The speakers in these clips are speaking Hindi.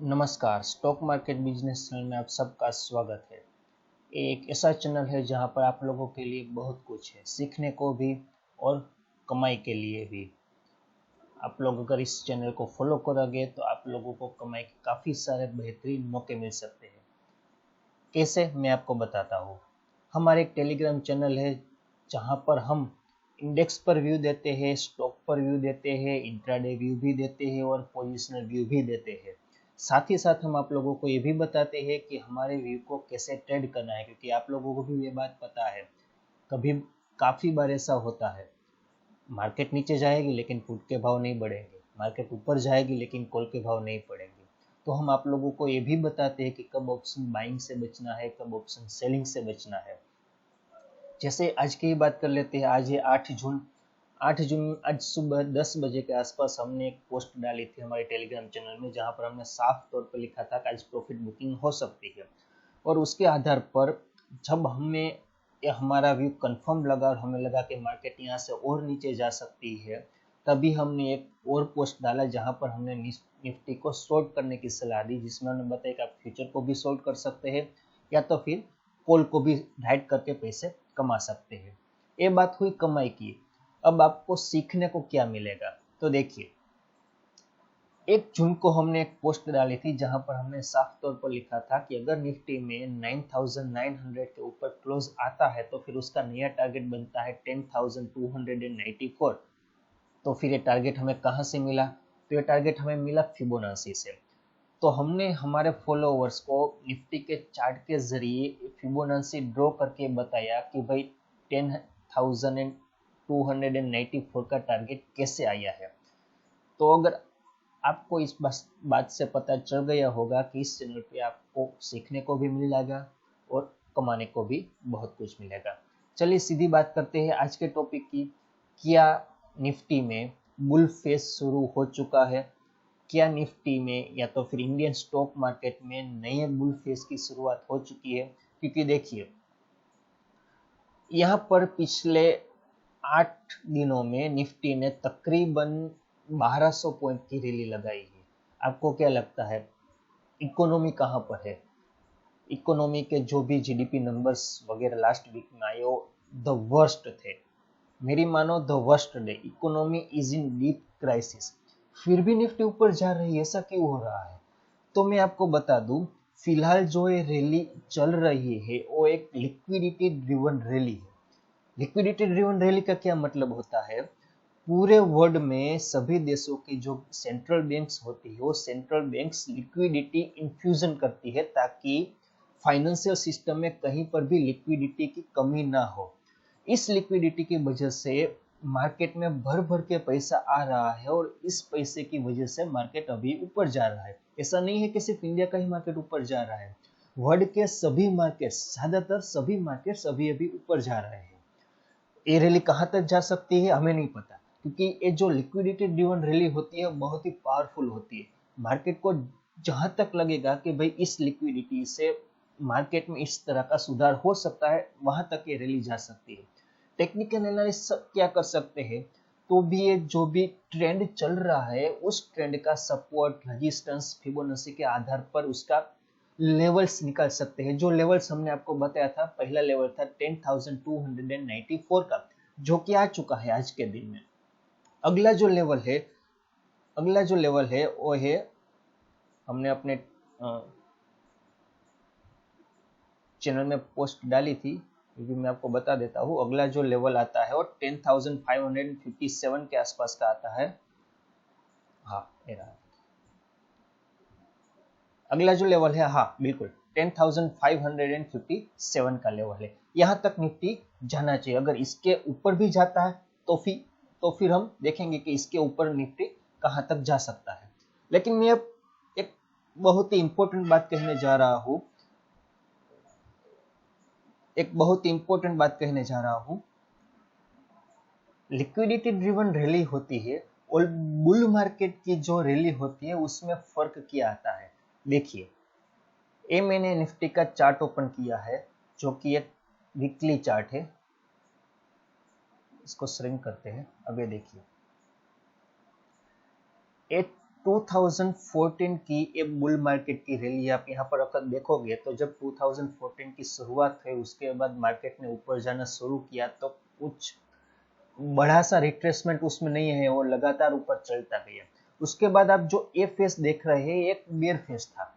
नमस्कार, स्टॉक मार्केट बिजनेस चैनल में आप सबका स्वागत है। ये एक ऐसा चैनल है जहां पर आप लोगों के लिए बहुत कुछ है, सीखने को भी और कमाई के लिए भी। आप लोग अगर इस चैनल को फॉलो करोगे तो आप लोगों को कमाई के काफ़ी सारे बेहतरीन मौके मिल सकते हैं। कैसे, मैं आपको बताता हूँ। हमारे एक टेलीग्राम चैनल है जहाँ पर हम इंडेक्स पर व्यू देते हैं, स्टॉक पर व्यू देते हैं, इंट्राडे व्यू भी देते हैं और पोजिशनल व्यू भी देते हैं। साथ ही साथ हम आप लोगों को ये भी बताते हैं कि हमारे व्यू को कैसे ट्रेड करना है, क्योंकि आप लोगों को भी ये बात पता है, कभी काफ़ी बार ऐसा होता है मार्केट नीचे जाएगी लेकिन पुट के भाव नहीं बढ़ेंगे, मार्केट ऊपर जाएगी लेकिन कॉल के भाव नहीं पड़ेंगे। तो हम आप लोगों को ये भी बताते हैं कि कब ऑप्शन बाइंग से बचना है, कब ऑप्शन सेलिंग से बचना है। जैसे आज की ही बात कर लेते हैं। आज है 8 जून। आज सुबह 10 बजे के आसपास हमने एक पोस्ट डाली थी हमारे टेलीग्राम चैनल में, जहां पर हमने साफ तौर पर लिखा था कि आज प्रॉफिट बुकिंग हो सकती है। और उसके आधार पर जब हमें हमारा व्यू कंफर्म लगा और हमें लगा कि मार्केट यहाँ से और नीचे जा सकती है, तभी हमने एक और पोस्ट डाला जहां पर हमने निफ्टी को शॉर्ट करने की सलाह दी, जिसमें हमने बताया कि आप फ्यूचर को भी शॉर्ट कर सकते हैं या तो फिर कॉल को भी राइट करके पैसे कमा सकते हैं। ये बात हुई कमाई की। अब आपको सीखने को क्या मिलेगा, तो देखिए, 1 जून को हमने एक पोस्ट डाली थी जहां पर हमने साफ तौर पर लिखा था कि अगर निफ्टी में 9,900 के ऊपर क्लोज आता है तो फिर उसका नया टारगेट बनता है 10,294। तो फिर ये टारगेट हमें कहां से मिला? तो ये टारगेट हमें मिला फिबोनाची से। तो हमने हमारे फॉलोअर्स को निफ्टी के चार्ट के जरिए फिबोनाची ड्रॉ करके बताया कि भाई 10,294 का टारगेट कैसे आया है। तो अगर आपको इस बात से पता चल गया होगा कि इस चैनल पे आपको सीखने को भी मिल जाएगा और कमाने को भी बहुत कुछ मिलेगा। चलिए सीधी बात करते हैं आज के टॉपिक की। क्या निफ्टी में बुल फेस शुरू हो चुका है? क्या निफ्टी में या तो फिर इंडियन स्टॉक मार्केट में नए बुल फेस की शुरुआत हो चुकी है? क्योंकि देखिए, यहाँ पर पिछले 8 दिनों में निफ्टी ने तकरीबन 1200 पॉइंट की रैली लगाई है। आपको क्या लगता है इकोनॉमी कहाँ पर है? इकोनॉमी के जो भी जीडीपी नंबर्स वगैरह लास्ट वीक में आए वो द वर्स्ट थे। मेरी मानो the worst day. Economy is in deep crisis, फिर भी निफ्टी ऊपर जा रही है। ऐसा क्यों हो रहा है? तो मैं आपको बता दूं, फिलहाल जो ये रैली चल रही है वो एक लिक्विडिटी ड्रिवन रैली है। लिक्विडिटी ड्रिवन रैली का क्या मतलब होता है? पूरे वर्ल्ड में सभी देशों की जो सेंट्रल बैंक्स होती है वो सेंट्रल बैंक्स लिक्विडिटी इन्फ्यूजन करती है ताकि फाइनेंशियल सिस्टम में कहीं पर भी लिक्विडिटी की कमी ना हो। इस लिक्विडिटी की वजह से मार्केट में भर भर के पैसा आ रहा है और इस पैसे की वजह से मार्केट अभी ऊपर जा रहा है। ऐसा नहीं है कि सिर्फ इंडिया का ही मार्केट ऊपर जा रहा है, वर्ल्ड के सभी मार्केट्स, ज्यादातर सभी मार्केट्स अभी अभी ऊपर जा रहे हैं। ये रैली कहाँ तक जा सकती है हमें नहीं पता, क्योंकि ये जो लिक्विडिटी ड्रिवन रैली होती है बहुत ही पावरफुल होती है। मार्केट को जहां तक लगेगा कि भाई इस लिक्विडिटी से मार्केट में इस तरह का सुधार हो सकता है, वहां तक ये रैली जा सकती है। टेक्निकल एनालिस्ट सब क्या कर सकते हैं, तो भी ये जो भी ट्रेंड चल रहा है उस ट्रेंड का सपोर्ट, रेजिस्टेंस, फिबोनाची के आधार पर उसका लेवल्स निकाल सकते हैं। जो लेवल्स हमने आपको बताया था, पहला लेवल था 10,294 का, जो कि आ चुका है आज के दिन में। अगला जो लेवल है वो है, हमने अपने चैनल में पोस्ट डाली थी, क्योंकि मैं आपको बता देता हूँ। अगला जो लेवल आता है वो 10,557 के आसपास का आता है। हाँ, अगला जो लेवल है, हाँ बिल्कुल 10,557 का लेवल है। यहाँ तक निफ्टी जाना चाहिए। अगर इसके ऊपर भी जाता है तो फिर हम देखेंगे कि इसके ऊपर निफ्टी कहाँ तक जा सकता है। लेकिन मैं एक बहुत ही इंपॉर्टेंट बात कहने जा रहा हूँ। लिक्विडिटी ड्रिवन रैली होती है और बुल मार्केट की जो रैली होती है उसमें फर्क क्या आता है। देखिए, ये मैंने निफ्टी का चार्ट ओपन किया है, जो कि एक वीकली चार्ट है। इसको श्रिंक करते हैं। अब ये देखिए, 2014 की एक बुल मार्केट की रैली आप यहाँ पर अगर देखोगे तो जब 2014 की शुरुआत हुई उसके बाद मार्केट ने ऊपर जाना शुरू किया तो कुछ बड़ा सा रिट्रेसमेंट उसमें नहीं है, वो लगातार ऊपर चलता गया। उसके बाद आप जो ए फेस देख रहे हैं एक बेयर फेस था,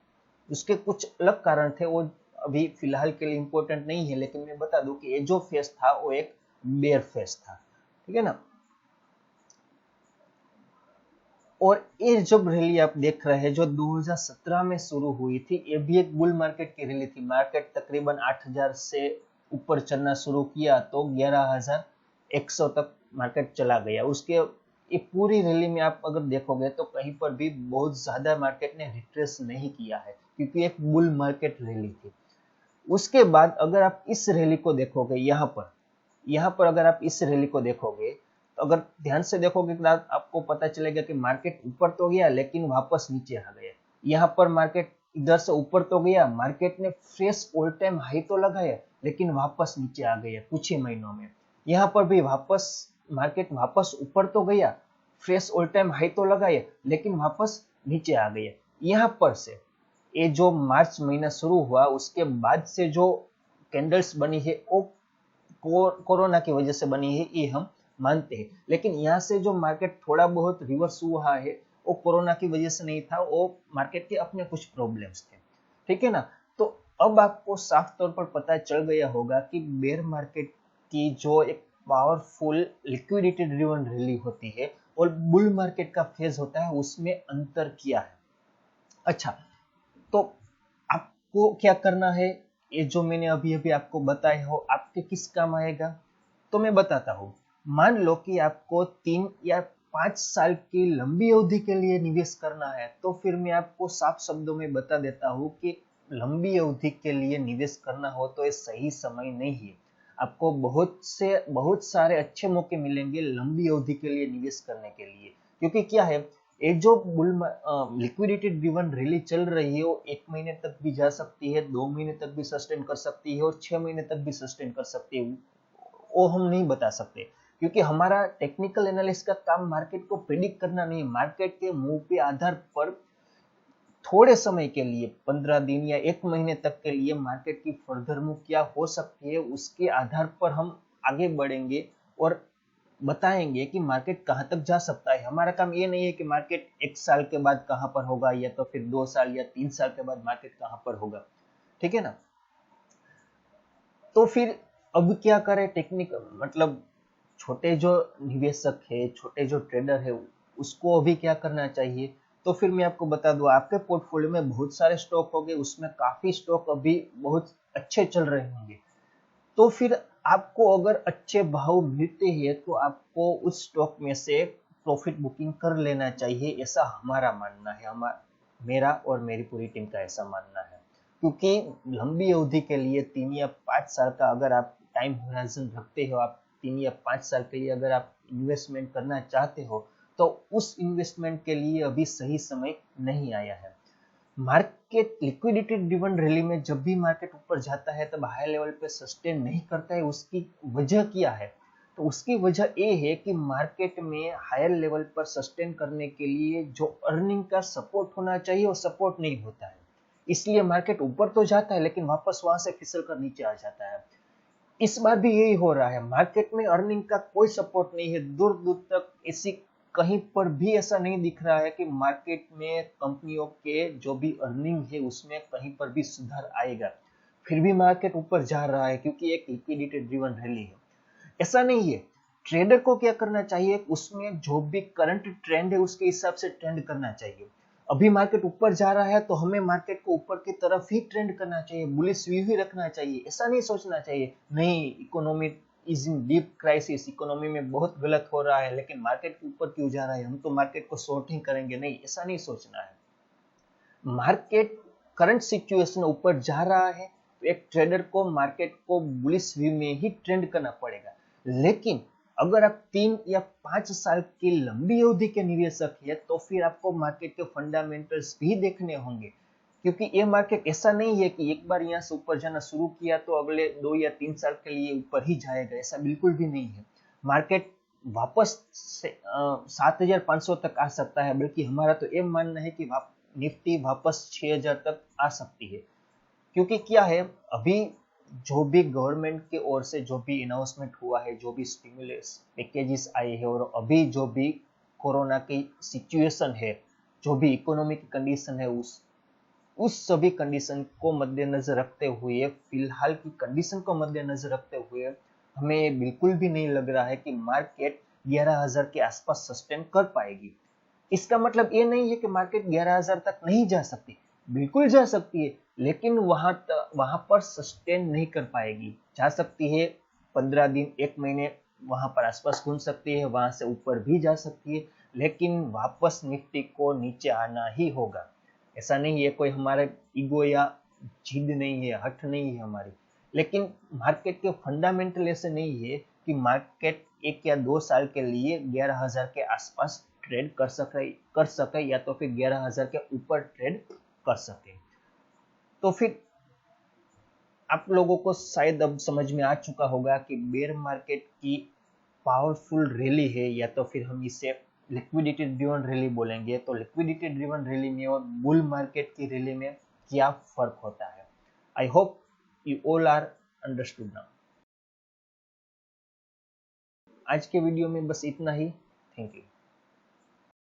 उसके कुछ अलग कारण थे, वो अभी फिलहाल के लिए इम्पोर्टेंट नहीं है, लेकिन मैं बता दूं कि ये जो फेस था वो एक बेयर फेस था, ठीक है ना। और ये जब रैली आप देख रहे हैं जो 2017 में शुरू हुई थी, ये भी एक बुल मार्केट की रैली थी। मार्केट तकरीबन 8000 से ऊपर चलना शुरू किया तो 11100 तक मार्केट चला गया। उसके ये पूरी रैली में आप अगर देखोगे तो कहीं पर भी बहुत ज्यादा मार्केट ने रिट्रेस नहीं किया है, क्योंकि एक बुल मार्केट रैली थी। उसके बाद अगर आप इस रैली को देखोगे, यहाँ पर अगर आप इस रैली को देखोगे तो अगर ध्यान से देखोगे तो आपको पता चलेगा कि मार्केट ऊपर तो गया लेकिन वापस नीचे आ गया। यहाँ पर मार्केट इधर से ऊपर तो गया, मार्केट ने फ्रेश ऑल टाइम हाई तो लगाया लेकिन वापस नीचे आ गया कुछ ही महीनों में। यहाँ पर भी वापस मार्केट वापस ऊपर तो गया, फ्रेश ऑल टाइम हाई तो लगाया लेकिन वापस नीचे आ गया। यहाँ पर से ये जो मार्च महीना शुरू हुआ उसके बाद से जो कैंडल्स बनी है वो कोरोना की वजह से बनी है, ये हम मानते हैं। लेकिन यहाँ से जो मार्केट थोड़ा बहुत रिवर्स हुआ है वो कोरोना की वजह से नहीं था, वो मार्केट के अपने कुछ प्रॉब्लम्स थे, ठीक है ना। तो अब आपको साफ तौर पर पता चल गया होगा कि बेयर मार्केट की जो एक पावरफुल लिक्विडिटी ड्रिवन रैली होती है और बुल मार्केट का फेज होता है, उसमें अंतर क्या है। अच्छा, तो आपको क्या करना है, ये जो मैंने अभी अभी आपको बताया हो आपके किस काम आएगा, तो मैं बताता हूँ। मान लो कि आपको 3 या 5 साल की लंबी अवधि के लिए निवेश करना है, तो फिर मैं आपको साफ शब्दों में बता देता हूँ कि लंबी अवधि के लिए निवेश करना हो तो ये सही समय नहीं है। आपको बहुत सारे अच्छे मौके मिलेंगे लंबी अवधि के लिए निवेश करने के लिए, क्योंकि क्या है, ये जो बुल लिक्विडिटी ड्रिवन रैली चल रही है वो 1 महीने तक भी जा सकती है, 2 महीने तक भी सस्टेन कर सकती है और 6 महीने तक भी सस्टेन कर सकती है, वो हम नहीं बता सकते। क्योंकि हमारा टेक्निकल एनालिस्ट का काम मार्केट को प्रिडिक्ट करना नहीं, मार्केट के मूव के आधार पर थोड़े समय के लिए 15 दिन या 1 महीने तक के लिए मार्केट की फर्दर मूव क्या हो सकती है उसके आधार पर हम आगे बढ़ेंगे और बताएंगे कि मार्केट कहां तक जा सकता है। हमारा काम ये नहीं है कि मार्केट 1 साल के बाद कहां पर होगा या तो फिर 2 साल या 3 साल के बाद मार्केट कहां पर होगा, ठीक है ना। तो फिर अब क्या करें, टेक्निक मतलब छोटे जो निवेशक है, छोटे जो ट्रेडर है, उसको अभी क्या करना चाहिए। तो फिर मैं आपको बता दूं, आपके पोर्टफोलियो में बहुत सारे स्टॉक होंगे, उसमें काफी स्टॉक अभी बहुत अच्छे चल रहे होंगे, तो फिर आपको अगर अच्छे भाव मिलते हैं तो आपको उस स्टॉक में से प्रॉफिट बुकिंग कर लेना चाहिए, ऐसा हमारा मानना है, मेरा और मेरी पूरी टीम का ऐसा मानना है। क्योंकि लंबी अवधि के लिए 3 या 5 साल का अगर आप टाइम होराइजन रखते हो, आप 3 या 5 साल के लिए अगर आप इन्वेस्टमेंट करना चाहते हो तो उस इन्वेस्टमेंट के लिए अभी सही समय नहीं आया है। मार्केट लिक्विडिटी ड्रिवन रैली में जब भी मार्केट ऊपर जाता है तब हाई लेवल पे सस्टेन नहीं करता है, उसकी वजह क्या है, तो उसकी वजह ये है कि मार्केट में हायर लेवल पर सस्टेन करने के लिए जो अर्निंग का सपोर्ट होना चाहिए वो सपोर्ट नहीं होता है, इसलिए मार्केट ऊपर तो जाता है लेकिन वापस वहां से फिसल कर नीचे आ जाता है। इस बार भी यही हो रहा है, मार्केट में अर्निंग का कोई सपोर्ट नहीं है, दूर दूर तक ऐसी कहीं पर भी ऐसा नहीं दिख रहा है कि मार्केट में कंपनियों के जो भी अर्निंग है उसमें कहीं पर भी सुधार आएगा। फिर भी मार्केट ऊपर जा रहा है क्योंकि एक लिक्विडिटी ड्रिवन रैली है, ऐसा नहीं है। ट्रेडर को क्या करना चाहिए, उसमें जो भी करंट ट्रेंड है उसके हिसाब से ट्रेंड करना चाहिए। अभी मार्केट ऊपर जा रहा है तो हमें मार्केट को ऊपर की तरफ ही ट्रेंड करना चाहिए, बुलिश व्यू ही रखना चाहिए। ऐसा नहीं सोचना चाहिए नहीं economy is in deep crisis, economy में बहुत गलत हो रहा है लेकिन मार्केट के ऊपर क्यों जा रहा है, हम तो मार्केट को शॉर्ट ही करेंगे, नहीं ऐसा नहीं सोचना है। मार्केट करंट सिचुएशन ऊपर जा रहा है तो एक ट्रेडर को मार्केट को बुलिश व्यू में ही ट्रेंड करना पड़ेगा। लेकिन अगर आप 3 या 5 साल की लंबी अवधि के निवेशक है तो फिर आपको मार्केट के फंडामेंटल्स भी देखने होंगे, क्योंकि ये मार्केट ऐसा नहीं है कि एक बार यहाँ से ऊपर जाना शुरू किया तो अगले 2 या 3 साल के लिए ऊपर ही जाएगा, ऐसा बिल्कुल भी नहीं है। मार्केट वापस से 7,500 तक आ सकता है, बल्कि हमारा तो ये मानना है कि निफ्टी वापस 6,000 तक आ सकती है। क्योंकि क्या है, अभी जो भी गवर्नमेंट की ओर से जो भी अनाउंसमेंट हुआ है, जो भी स्टिमुलस पैकेजेस आए हैं, और अभी जो भी कोरोना की सिचुएशन है, जो भी इकोनॉमिक कंडीशन है, उस सभी कंडीशन को मद्देनजर रखते हुए, फिलहाल की कंडीशन को मद्देनजर रखते हुए, हमें बिल्कुल भी नहीं लग रहा है कि मार्केट 11,000 के आसपास सस्टेन कर पाएगी। इसका मतलब ये नहीं है कि मार्केट 11,000 तक नहीं जा सकती, बिल्कुल जा सकती है, लेकिन वहां पर सस्टेन नहीं कर पाएगी। जा सकती है 15 दिन, 1 महीने वहां पर आसपास घूम सकती है, वहां से ऊपर भी जा सकती है, लेकिन वापस निफ्टी को नीचे आना ही होगा। ऐसा नहीं है कोई हमारे ईगो या जिद नहीं है, हठ नहीं है हमारी, लेकिन मार्केट के फंडामेंटल ऐसे नहीं है कि मार्केट 1 या 2 साल के लिए 11,000 के आसपास ट्रेड कर सके या तो फिर 11,000 के ऊपर ट्रेड कर सके। तो फिर आप लोगों को शायद अब समझ में आ चुका होगा कि बेयर मार्केट की पावरफुल रैली है, या तो फिर हम इसे लिक्विडिटी ड्रिवन रैली बोलेंगे। तो लिक्विडिटी ड्रिवन रैली में और बुल मार्केट की रैली में क्या फर्क होता है। I hope you all are understood now. आज के वीडियो में बस इतना ही। Thank you.